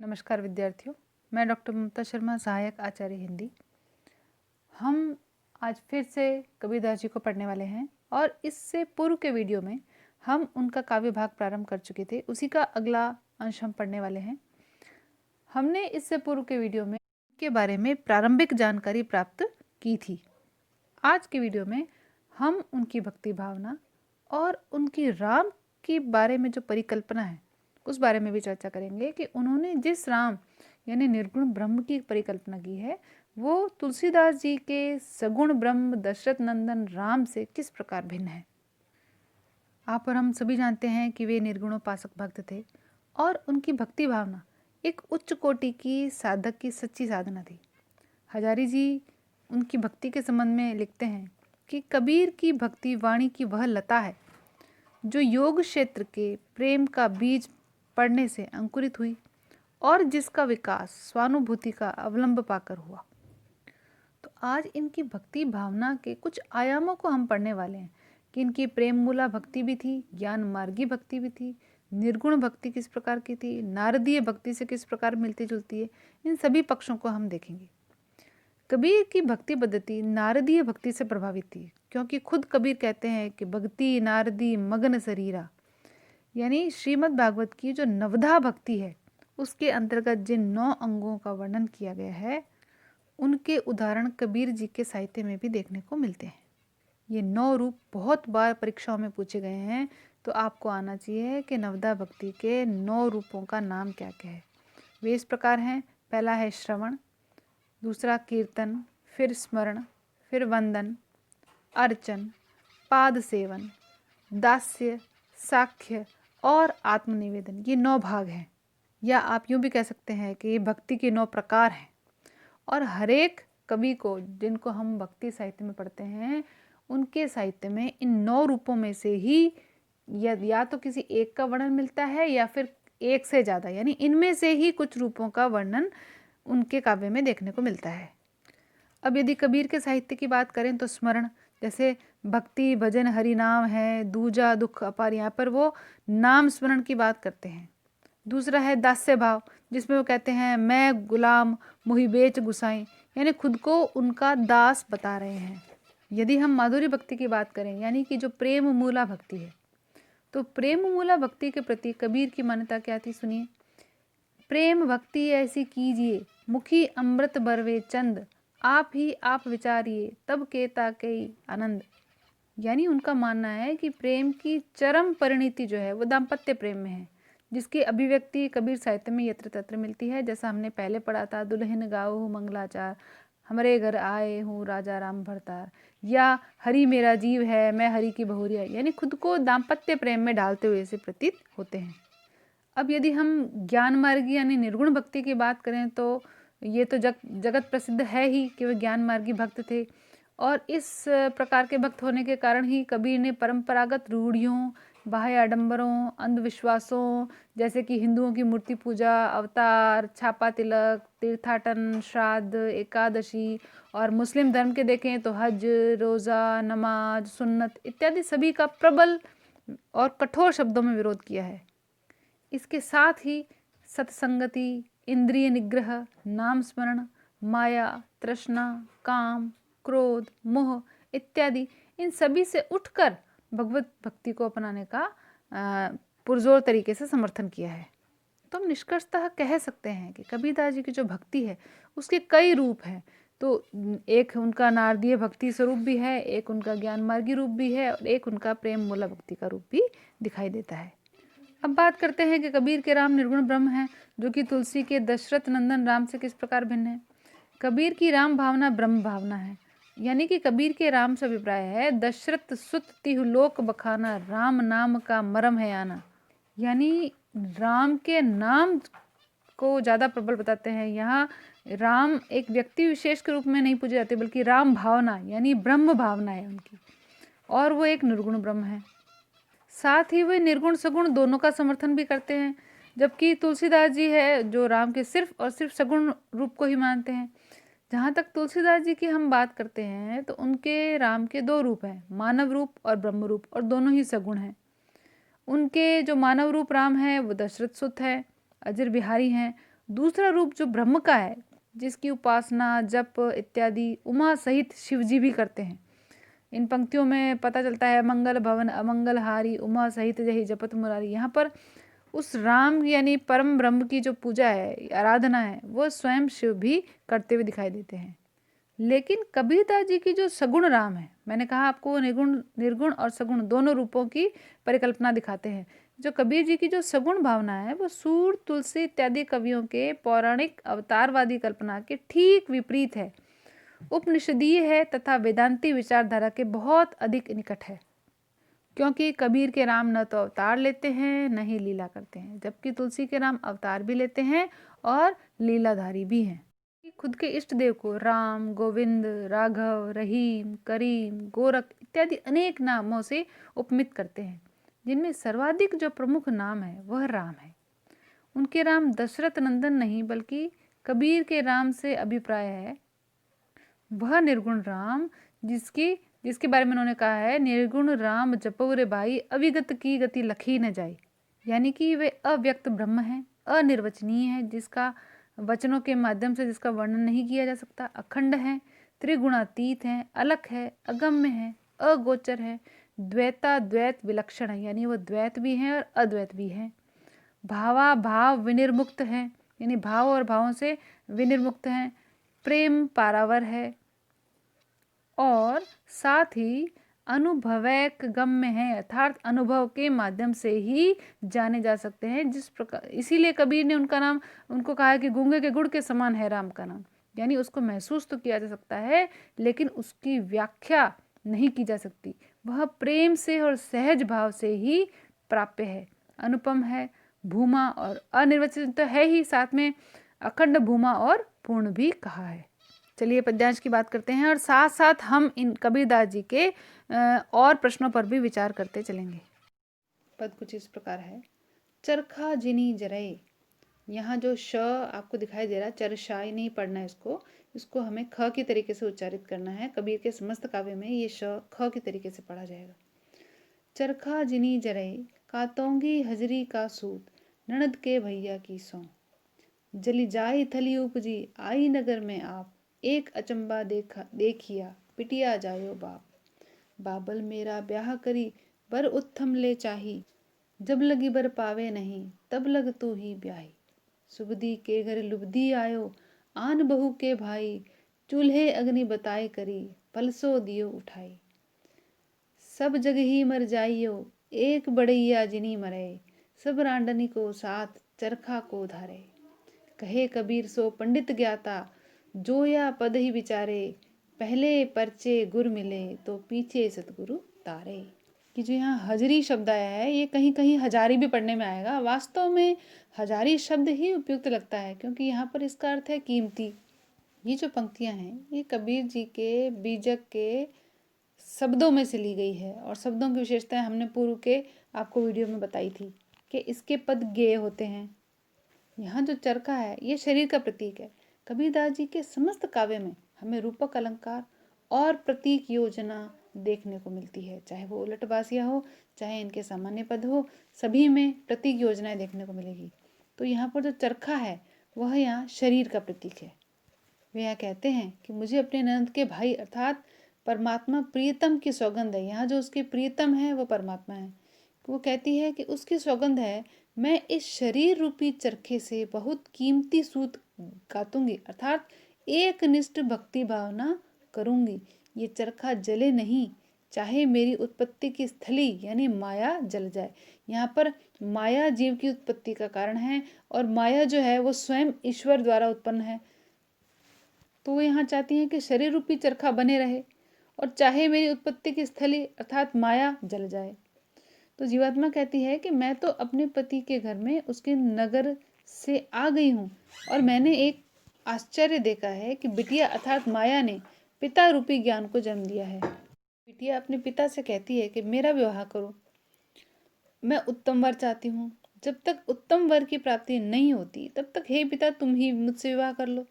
नमस्कार विद्यार्थियों, मैं डॉक्टर ममता शर्मा, सहायक आचार्य हिंदी। हम आज फिर से कबीरदास जी को पढ़ने वाले हैं और इससे पूर्व के वीडियो में हम उनका काव्य भाग प्रारंभ कर चुके थे। उसी का अगला अंश हम पढ़ने वाले हैं। हमने इससे पूर्व के वीडियो में के बारे में प्रारंभिक जानकारी प्राप्त की थी। आज के वीडियो में हम उनकी भक्ति भावना और उनकी राम के बारे में जो परिकल्पना है उस बारे में भी चर्चा करेंगे कि उन्होंने जिस राम यानी निर्गुण ब्रह्म की परिकल्पना की है वो तुलसीदास जी के सगुण ब्रह्म दशरथ नंदन राम से किस प्रकार भिन्न है। आप और हम सभी जानते हैं कि वे निर्गुणोपासक भक्त थे और उनकी भक्ति भावना एक उच्च कोटि की साधक की सच्ची साधना थी। हजारी जी उनकी भक्ति के संबंध में लिखते हैं कि कबीर की भक्ति वाणी की वह लता है जो योग क्षेत्र के प्रेम का बीज पड़ने से अंकुरित हुई और जिसका विकास स्वानुभूति का अवलंब पाकर हुआ। तो आज इनकी भक्ति भावना के कुछ आयामों को हम पढ़ने वाले हैं कि इनकी प्रेम मूला भक्ति भी थी, ज्ञान मार्गी भक्ति भी थी, निर्गुण भक्ति किस प्रकार की थी, नारदीय भक्ति से किस प्रकार मिलती जुलती है। इन सभी पक्षों को हम देखेंगे। कबीर की भक्ति पद्धति नारदीय भक्ति से प्रभावित थी क्योंकि खुद कबीर कहते हैं कि भक्ति नारदी मगन शरीरा, यानी श्रीमद् भागवत की जो नवधा भक्ति है उसके अंतर्गत जिन 9 अंगों का वर्णन किया गया है उनके उदाहरण कबीर जी के साहित्य में भी देखने को मिलते हैं। ये 9 रूप बहुत बार परीक्षाओं में पूछे गए हैं, तो आपको आना चाहिए कि नवधा भक्ति के 9 रूपों का नाम क्या क्या है। वे इस प्रकार हैं। पहला है श्रवण, दूसरा कीर्तन, फिर स्मरण, फिर वंदन, अर्चन, पाद सेवन, दास्य, साख्य और आत्मनिवेदन। ये 9 भाग हैं, या आप यूँ भी कह सकते हैं कि ये भक्ति के 9 प्रकार हैं। और हर एक कवि को जिनको हम भक्ति साहित्य में पढ़ते हैं उनके साहित्य में इन 9 रूपों में से ही या तो किसी एक का वर्णन मिलता है या फिर एक से ज़्यादा, यानी इनमें से ही कुछ रूपों का वर्णन उनके काव्य में देखने को मिलता है। अब यदि कबीर के साहित्य की बात करें तो स्मरण, जैसे भक्ति भजन हरि नाम है, दूजा दुख अपार, यहाँ पर वो नाम स्मरण की बात करते हैं। दूसरा है दास्य भाव, जिसमें वो कहते हैं मैं गुलाम मुहि बेच गुसाई, यानी खुद को उनका दास बता रहे हैं। यदि हम माधुरी भक्ति की बात करें यानी कि जो प्रेम मूला भक्ति है, तो प्रेम मूला भक्ति के प्रति कबीर की मान्यता क्या थी, सुनिए। प्रेम भक्ति ऐसी कीजिए मुखी अमृत बरवे चंद, आप ही आप विचारिए तब केता कई आनंद। यानी उनका मानना है कि प्रेम की चरम परिणति जो है वो दाम्पत्य प्रेम में है, जिसकी अभिव्यक्ति कबीर साहित्य में यत्र तत्र मिलती है। जैसा हमने पहले पढ़ा था, दुल्हन गाओ मंगलाचार, हमारे घर आए हूँ राजा राम भरतार, या हरि मेरा जीव है मैं हरि की बहुरिया, यानी खुद को दाम्पत्य प्रेम में डालते हुए से प्रतीत होते हैं। अब यदि हम ज्ञान मार्गी यानी निर्गुण भक्ति की बात करें तो ये तो जगत प्रसिद्ध है ही कि वे ज्ञान मार्गी भक्त थे, और इस प्रकार के भक्त होने के कारण ही कबीर ने परंपरागत रूढ़ियों, बाह्य आडंबरों, अंधविश्वासों जैसे कि हिंदुओं की मूर्ति पूजा, अवतार, छापा तिलक, तीर्थाटन, श्राद्ध, एकादशी, और मुस्लिम धर्म के देखें तो हज, रोज़ा, नमाज, सुन्नत इत्यादि सभी का प्रबल और कठोर शब्दों में विरोध किया है। इसके साथ ही सत्संगति, इंद्रिय निग्रह, नाम स्मरण, माया, तृष्णा, काम, क्रोध, मोह इत्यादि इन सभी से उठकर भगवत भक्ति को अपनाने का पुरजोर तरीके से समर्थन किया है। तो हम निष्कर्षतः कह सकते हैं कि कबीरदास जी की जो भक्ति है उसके कई रूप हैं। तो एक उनका नारदीय भक्ति स्वरूप भी है, एक उनका ज्ञान मार्गी रूप भी है, और एक उनका प्रेम मूला भक्ति का रूप भी दिखाई देता है। अब बात करते हैं कि कबीर के राम निर्गुण ब्रह्म हैं जो कि तुलसी के दशरथ नंदन राम से किस प्रकार भिन्न है। कबीर की राम भावना ब्रह्म भावना है, यानी कि कबीर के राम से अभिप्राय है दशरथ सुत तिहु लोक बखाना, राम नाम का मरम है आना, यानी राम के नाम को ज़्यादा प्रबल बताते हैं। यहाँ राम एक व्यक्ति विशेष के रूप में नहीं पूजे जाते बल्कि राम भावना यानी ब्रह्म भावना है उनकी, और वो एक निर्गुण ब्रह्म है। साथ ही वे निर्गुण सगुण दोनों का समर्थन भी करते हैं, जबकि तुलसीदास जी है जो राम के सिर्फ और सिर्फ सगुण रूप को ही मानते हैं। जहाँ तक तुलसीदास जी की हम बात करते हैं तो उनके राम के 2 रूप हैं, मानव रूप और ब्रह्म रूप, और दोनों ही सगुण हैं। उनके जो मानव रूप राम है वो दशरथ सुत है, अजर बिहारी हैं, दूसरा रूप जो ब्रह्म का है, जिसकी उपासना जप इत्यादि उमा सहित शिवजी भी करते हैं। इन पंक्तियों में पता चलता है मंगल भवन अमंगल हारी उमा सहित जही जपत मुरारी। यहाँ पर उस राम यानी परम ब्रह्म की जो पूजा है, आराधना है, वो स्वयं शिव भी करते हुए दिखाई देते हैं। लेकिन कबीरदास जी की जो सगुण राम है, मैंने कहा आपको निर्गुण और सगुण दोनों रूपों की परिकल्पना दिखाते हैं। जो कबीर जी की जो सगुण भावना है वो सूर तुलसी इत्यादि कवियों के पौराणिक अवतारवादी कल्पना के ठीक विपरीत है, उपनिषदीय है तथा वेदांती विचारधारा के बहुत अधिक निकट है। क्योंकि कबीर के राम न तो अवतार लेते हैं न ही लीला करते हैं, जबकि तुलसी के राम अवतार भी लेते हैं और लीलाधारी भी हैं। खुद के इष्ट देव को राम, गोविंद, राघव, रहीम, करीम, गोरख इत्यादि अनेक नामों से उपमित करते हैं, जिनमें सर्वाधिक जो प्रमुख नाम है वह राम है। उनके राम दशरथ नंदन नहीं बल्कि कबीर के राम से अभिप्राय है वह निर्गुण राम, जिसके बारे में उन्होंने कहा है निर्गुण राम जपौ रे भाई अविगत की गति लखी न जाए। यानी कि वे अव्यक्त ब्रह्म है, अनिर्वचनीय है, जिसका वचनों के माध्यम से जिसका वर्णन नहीं किया जा सकता, अखंड है, त्रिगुणातीत है, अलख है, अगम्य है, अगोचर है, द्वैता द्वैत विलक्षण है, यानी वो द्वैत भी है और अद्वैत भी है, भावा भाव विनिर्मुक्त है, यानी भाव और भावों से विनिर्मुक्त है, प्रेम पारावर है और साथ ही अनुभवैक गम्य है, अर्थात अनुभव के माध्यम से ही जाने जा सकते हैं। जिस प्रकार इसीलिए कबीर ने उनको कहा है कि गूंगे के गुड़ के समान है राम का नाम, यानी उसको महसूस तो किया जा सकता है लेकिन उसकी व्याख्या नहीं की जा सकती। वह प्रेम से और सहज भाव से ही प्राप्य है, अनुपम है, भूमा और अनिर्वचनित तो है ही, साथ में अखंड भूमा और पूर्ण भी कहा है। चलिए पद्यांश की बात करते हैं और साथ साथ हम इन कबीरदास जी के और प्रश्नों पर भी विचार करते चलेंगे। पद कुछ इस प्रकार है। चरखा जिनी जरए, यहाँ जो श आपको दिखाई दे रहा है, चरशाई नहीं पढ़ना है, इसको हमें ख की तरीके से उच्चारित करना है। कबीर के समस्त काव्य में ये श ख की तरीके से पढ़ा जाएगा। चरखा जिनी जरए कातोंगी हजरी का सूत, ननद के भैया की सौ, जली जाई थली उपजी आई नगर में आप, एक अचंबा देखिया पिटिया जायो बाप, बाबल मेरा ब्याह करी बर उत्थम ले चाही, जब लगी बर पावे नहीं तब लग तू ही ब्याही, सुबदी के घर लुबदी आयो आन बहू के भाई, चूल्हे अग्नि बताए करी पलसो दियो उठाई, सब जग ही मर जाइयो एक बड़ैया जिनी मरे, सब रांडनी को साथ चरखा को धारे, कहे कबीर सो पंडित ज्ञाता जोया पद ही विचारे, पहले परचे गुर मिले तो पीछे सतगुरु तारे। कि जो यहाँ हजरी शब्द आया है ये कहीं कहीं हजारी भी पढ़ने में आएगा, वास्तव में हजारी शब्द ही उपयुक्त लगता है क्योंकि यहाँ पर इसका अर्थ है कीमती। ये जो पंक्तियाँ हैं ये कबीर जी के बीजक के शब्दों में से ली गई है और शब्दों की विशेषताएं हमने पूर्व के आपको वीडियो में बताई थी कि इसके पद गेय होते हैं। यहाँ जो चरखा है ये शरीर का प्रतीक है। कबीरदास जी के समस्त काव्य में हमें रूपक अलंकार और प्रतीक योजना देखने को मिलती है, चाहे वो उलटबासिया हो चाहे इनके सामान्य पद हो, सभी में प्रतीक योजनाएं देखने को मिलेगी। तो यहाँ पर जो चरखा है वह यहाँ शरीर का प्रतीक है। वे यहाँ कहते हैं कि मुझे अपने ननद के भाई अर्थात परमात्मा प्रियतम की सौगंध है। यहाँ जो उसके प्रियतम है वो परमात्मा है। वो कहती है कि उसकी सौगंध है मैं इस शरीर रूपी चरखे से बहुत कीमती सूत कातूंगी, अर्थात एक निष्ठ भक्ति भावना करूंगी। ये चरखा जले नहीं, चाहे मेरी उत्पत्ति की स्थली यानी माया जल जाए। यहाँ पर माया जीव की उत्पत्ति का कारण है और माया जो है वो स्वयं ईश्वर द्वारा उत्पन्न है। तो वो यहाँ चाहती हैं कि शरीर रूपी चरखा बने रहे और चाहे मेरी उत्पत्ति की स्थली अर्थात माया जल जाए। तो जीवात्मा कहती है कि मैं तो अपने पति के घर में उसके नगर से आ गई हूँ और मैंने एक आश्चर्य देखा है कि बिटिया अर्थात माया ने पिता रूपी ज्ञान को जन्म दिया है। बिटिया अपने पिता से कहती है कि मेरा विवाह करो, मैं उत्तम वर चाहती हूँ। जब तक उत्तम वर की प्राप्ति नहीं होती तब तक हे पिता तुम ही मुझसे विवाह कर लो।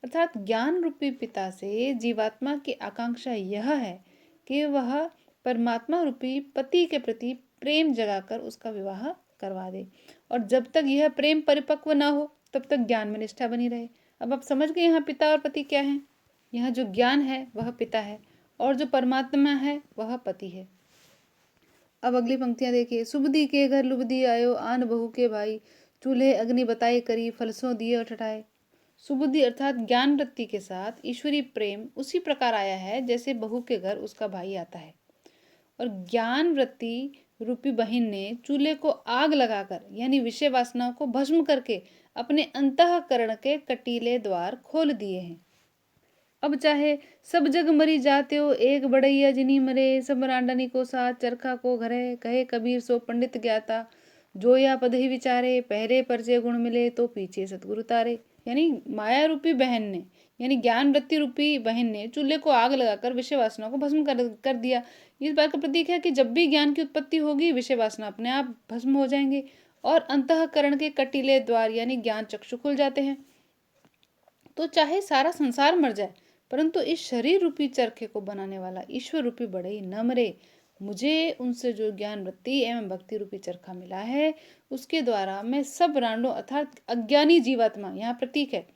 अर्थात ज्ञान रूपी पिता से जीवात्मा की आकांक्षा यह है कि वह परमात्मा रूपी पति के प्रति प्रेम जगाकर उसका विवाह करवा दे और जब तक यह प्रेम परिपक्व न हो तब तक ज्ञान में निष्ठा बनी रहे। अब आप समझ गए यहाँ पिता और पति क्या है। यहाँ जो ज्ञान है वह पिता है और जो परमात्मा है वह पति है। अब अगली पंक्तियां देखिए। सुबुदी के घर लुबदी आयो, आन बहू के भाई, चूल्हे अग्नि बताई करी, फलसों दिए और ठठाए। सुबुद्धि अर्थात ज्ञान वृत्ति के साथ ईश्वरीय प्रेम उसी प्रकार आया है जैसे बहू के घर उसका भाई आता है। और ज्ञान वृत्ति रूपी बहन ने चूल्हे को आग लगाकर यानी विषय वासनाओं को भस्म करके अपने अंतःकरण के कटीले द्वार खोल दिए हैं। अब चाहे सब जग मरी जाते हो, एक बड़ैया जिनी मरे, सब रांडनी को साथ चरखा को घरे, कहे कबीर सो पंडित ज्ञाता, जो या पद ही विचारे, पहरे परचे गुण मिले तो पीछे सतगुरु तारे। यानी माया रूपी बहन ने यानी ज्ञान वृत्ति रूपी बहन ने चूल्हे को आग लगाकर विषय वासना को भस्म कर दिया। इस बात का प्रतीक है कि जब भी ज्ञान की उत्पत्ति होगी विषय वासना अपने आप भस्म हो जाएंगे और अंतःकरण के कटीले द्वार यानी ज्ञान चक्षु खुल जाते हैं। तो चाहे सारा संसार मर जाए परंतु इस शरीर रूपी चरखे को बनाने वाला ईश्वर रूपी बढ़ई न मरे। मुझे उनसे जो ज्ञान वृत्ति एवं भक्ति रूपी चरखा मिला है उसके द्वारा मैं सब रांडों अर्थात अज्ञानी जीवात्मा यहाँ प्रतीक है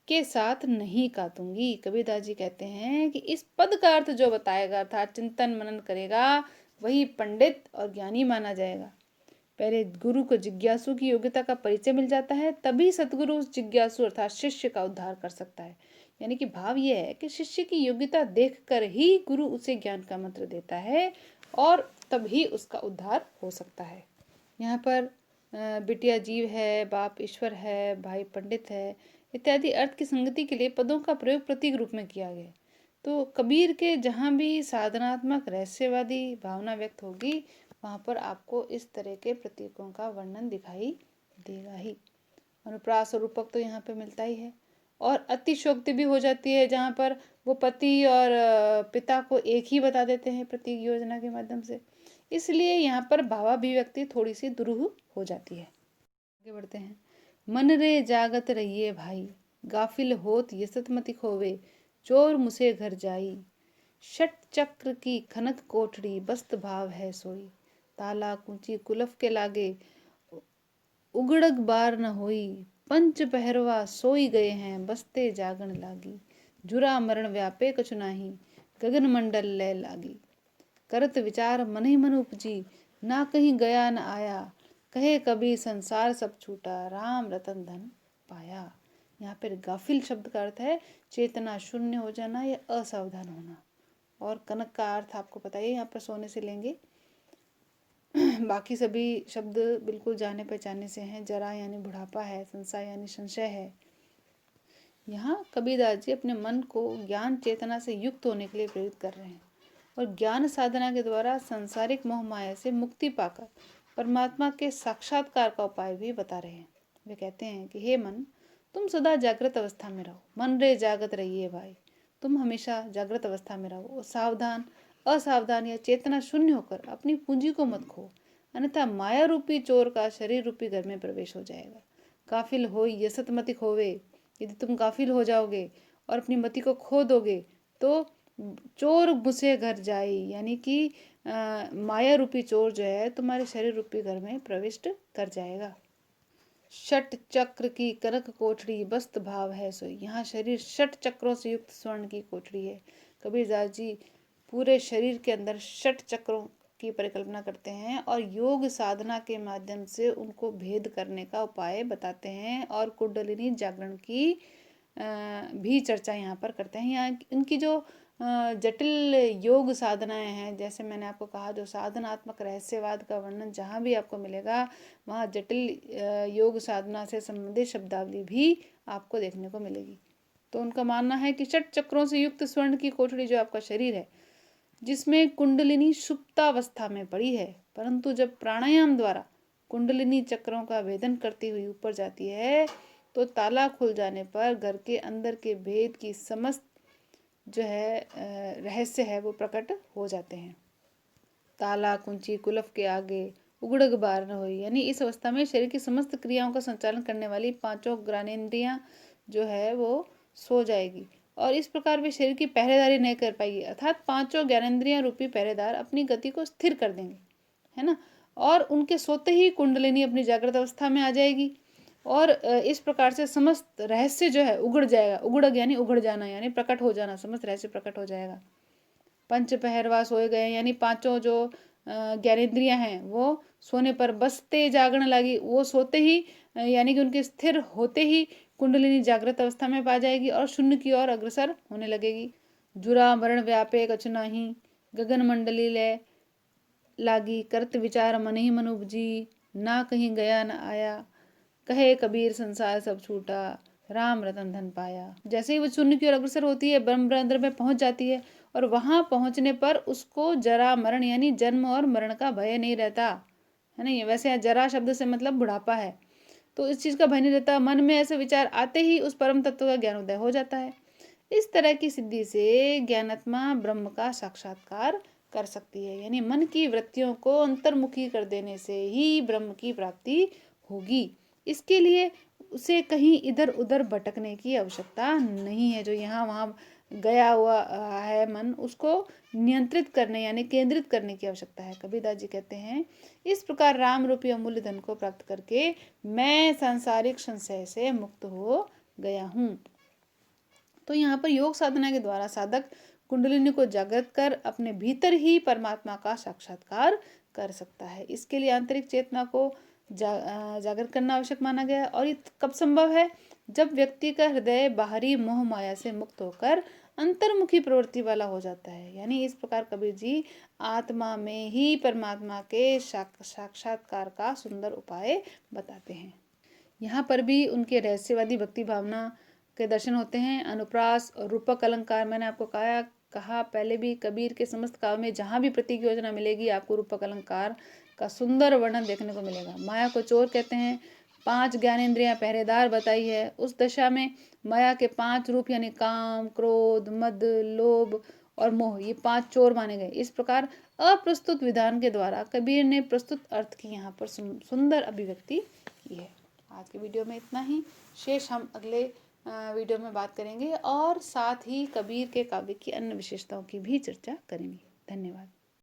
के साथ नहीं काटूंगी। कबीरदास जी कहते हैं कि इस पद का अर्थ जो बताएगा अर्थात चिंतन मनन करेगा वही पंडित और ज्ञानी माना जाएगा। पहले गुरु को जिज्ञासु की योग्यता का परिचय मिल जाता है, तभी सतगुरु उस जिज्ञासु अर्थात शिष्य का उद्धार कर सकता है। यानी कि भाव यह है कि शिष्य की योग्यता देखकर ही गुरु उसे ज्ञान का मंत्र देता है और तभी उसका उद्धार हो सकता है। यहाँ पर बिटिया जीव है, बाप ईश्वर है, भाई पंडित है इत्यादि अर्थ की संगति के लिए पदों का प्रयोग प्रतीक रूप में किया गया। तो कबीर के जहाँ भी साधनात्मक रहस्यवादी भावना व्यक्त होगी वहाँ पर आपको इस तरह के प्रतीकों का वर्णन दिखाई देगा ही। अनुप्रास और रूपक तो यहाँ पे मिलता ही है और अतिशोक्ति भी हो जाती है जहाँ पर वो पति और पिता को एक ही बता देते हैं प्रतीक योजना के माध्यम से, इसलिए यहाँ पर भावाभिव्यक्ति थोड़ी सी दुरूह हो जाती है। आगे बढ़ते हैं। मन रे जागत रहिए भाई, गाफिल होत यसत मति खोवे, चोर मुसे घर जाई, षट चक्र की खनक कोठड़ी बस्त भाव है सोई, ताला कुंची कुलफ के लागे उगड़ग बार न होई, पंच पहरवा सोई गए हैं बसते जागन लागी, जुरा मरण व्यापे कछु नाही, गगन मंडल ले लागी, करत विचार मन ही मन उपजी, ना कहीं गया न आया, कहे कभी संसार सब छूटा, राम रतन धन पाया। यहाँ पर गाफिल शब्द का अर्थ है चेतना शून्य हो जाना या असावधान होना, और कनक का अर्थ आपको पता है यहाँ पर सोने से लेंगे। बाकी सभी शब्द बिल्कुल जाने पहचाने से हैं। जरा यानी बुढ़ापा है, संशय यानी संशय है। यहाँ कबीरदास जी अपने मन को ज्ञान चेतना से युक्त होने के लिए प्रेरित कर रहे हैं और ज्ञान साधना के द्वारा सांसारिक मोह माया से मुक्ति पाकर परमात्मा के साक्षात्कार का उपाय भी बता रहे हैं। वे कहते हैं कि हे मन, तुम सदा जागृत अवस्था में रहो, मन रे जागत रहिए भाई, तुम हमेशा जागृत अवस्था में रहो, सावधान असावधान या चेतना शून्य होकर अपनी पूंजी को मत खो, अन्यथा माया रूपी चोर का शरीर रूपी घर में प्रवेश हो जाएगा। काफिल हो यसत मति खोवे, यदि तुम काफिल हो जाओगे और अपनी मति को खो दोगे तो चोर मुझसे घर जाए, यानी कि माया रूपी चोर जो है तुम्हारे शरीर रूपी घर में प्रविष्ट कर जाएगा। षट चक्र की कनक कोठड़ी बस्त भाव है सोई, यहाँ शरीर षट चक्रों से युक्त स्वर्ण की कोठड़ी है। कबीरदास जी पूरे शरीर के अंदर षट चक्रों की परिकल्पना करते हैं और योग साधना के माध्यम से उनको भेद करने का उपाय बताते हैं और कुंडलिनी जागरण की भी चर्चा यहाँ पर करते हैं। यहाँ इनकी जो जटिल योग साधनाएं हैं, जैसे मैंने आपको कहा जो साधनात्मक रहस्यवाद का वर्णन जहाँ भी आपको मिलेगा वहाँ जटिल योग साधना से संबंधित शब्दावली भी आपको देखने को मिलेगी। तो उनका मानना है कि षट चक्रों से युक्त स्वर्ण की कोठड़ी जो आपका शरीर है जिसमें कुंडलिनी सुप्तावस्था में पड़ी है, परंतु जब प्राणायाम द्वारा कुंडलिनी चक्रों का भेदन करती हुई ऊपर जाती है तो ताला खुल जाने पर घर के अंदर के भेद की समस्त जो है रहस्य है वो प्रकट हो जाते हैं। ताला कुंची कुलफ के आगे उगड़ग बार न हुई, यानी इस अवस्था में शरीर की समस्त क्रियाओं का संचालन करने वाली पांचों ज्ञानेंद्रियां जो है वो सो जाएगी और इस प्रकार वे शरीर की पहरेदारी नहीं कर पाएगी, अर्थात पांचों ज्ञानेंद्रियां रूपी पहरेदार अपनी गति को स्थिर कर देंगे, है ना, और उनके सोते ही कुंडलिनी अपनी जागृत अवस्था में आ जाएगी और इस प्रकार से समस्त रहस्य जो है उगड़ जाएगा। उगड़ यानी उगड़ जाना, यानी प्रकट हो जाना, समस्त रहस्य प्रकट हो जाएगा। पंच पहरवा सोए गए, यानी पांचों जो ज्ञानेंद्रियां हैं वो सोने पर बसते जागने लगी। वो सोते ही यानी कि उनके स्थिर होते ही कुंडलिनी जागृत अवस्था में पा जाएगी और शून्य की ओर अग्रसर होने लगेगी। जुरा मरण व्यापे कछु नाही, गगन मंडली ले लागी, करत विचार मन ही मन उपजी, ना कहीं गया न आया, कहे कबीर संसार सब छूटा, राम रतन धन पाया। जैसे ही वो शून्य की ओर अग्रसर होती है, ब्रह्म रंध्र में पहुंच जाती है और वहां पहुंचने पर उसको जरा मरण यानी जन्म और मरण का भय नहीं रहता है। नहीं, वैसे यहाँ जरा शब्द से मतलब बुढ़ापा है, तो इस चीज का भय नहीं रहता। मन में ऐसे विचार आते ही उस परम तत्व का ज्ञानोदय हो जाता है। इस तरह की सिद्धि से ज्ञानात्मा ब्रह्म का साक्षात्कार कर सकती है, यानी मन की वृत्तियों को अंतर्मुखी कर देने से ही ब्रह्म की प्राप्ति होगी। इसके लिए उसे कहीं इधर उधर भटकने की आवश्यकता नहीं है। जो यहाँ वहाँ गया हुआ है मन, उसको नियंत्रित करने यानी केंद्रित करने की आवश्यकता है। कबीरदास जी कहते हैं, इस प्रकार राम रूपी अमूल्य धन को प्राप्त करके मैं सांसारिक संशय से मुक्त हो गया हूँ। तो यहाँ पर योग साधना के द्वारा साधक कुंडलिनी को जागृत कर अपने भीतर ही परमात्मा का साक्षात्कार कर सकता है। इसके लिए आंतरिक चेतना को जागृत करना आवश्यक माना गया। और ये कब संभव है? जब व्यक्ति का हृदय बाहरी मोह माया से मुक्त होकर अंतर्मुखी प्रवृत्ति वाला हो जाता है। यानी इस प्रकार कबीर जी आत्मा में ही परमात्मा के साक्षात्कार का सुंदर उपाय बताते हैं। यहाँ पर भी उनके रहस्यवादी भक्ति भावना के दर्शन होते हैं। अनुप्रास और रूपक अलंकार, मैंने आपको कहा पहले भी, कबीर के समस्त काव्य में जहाँ भी प्रतीक योजना मिलेगी आपको रूपक अलंकार का सुंदर वर्णन देखने को मिलेगा। माया को चोर कहते हैं। 5 ज्ञानेंद्रियां पहरेदार बताई है। उस दशा में माया के 5 रूप यानी काम, क्रोध, मद, लोभ और मोह, ये 5 चोर माने गए। इस प्रकार अप्रस्तुत विधान के द्वारा कबीर ने प्रस्तुत अर्थ की यहाँ पर सुंदर अभिव्यक्ति की है। आज के वीडियो में इतना ही। शेष हम अगले वीडियो में बात करेंगे और साथ ही कबीर के काव्य की अन्य विशेषताओं की भी चर्चा करेंगे। धन्यवाद।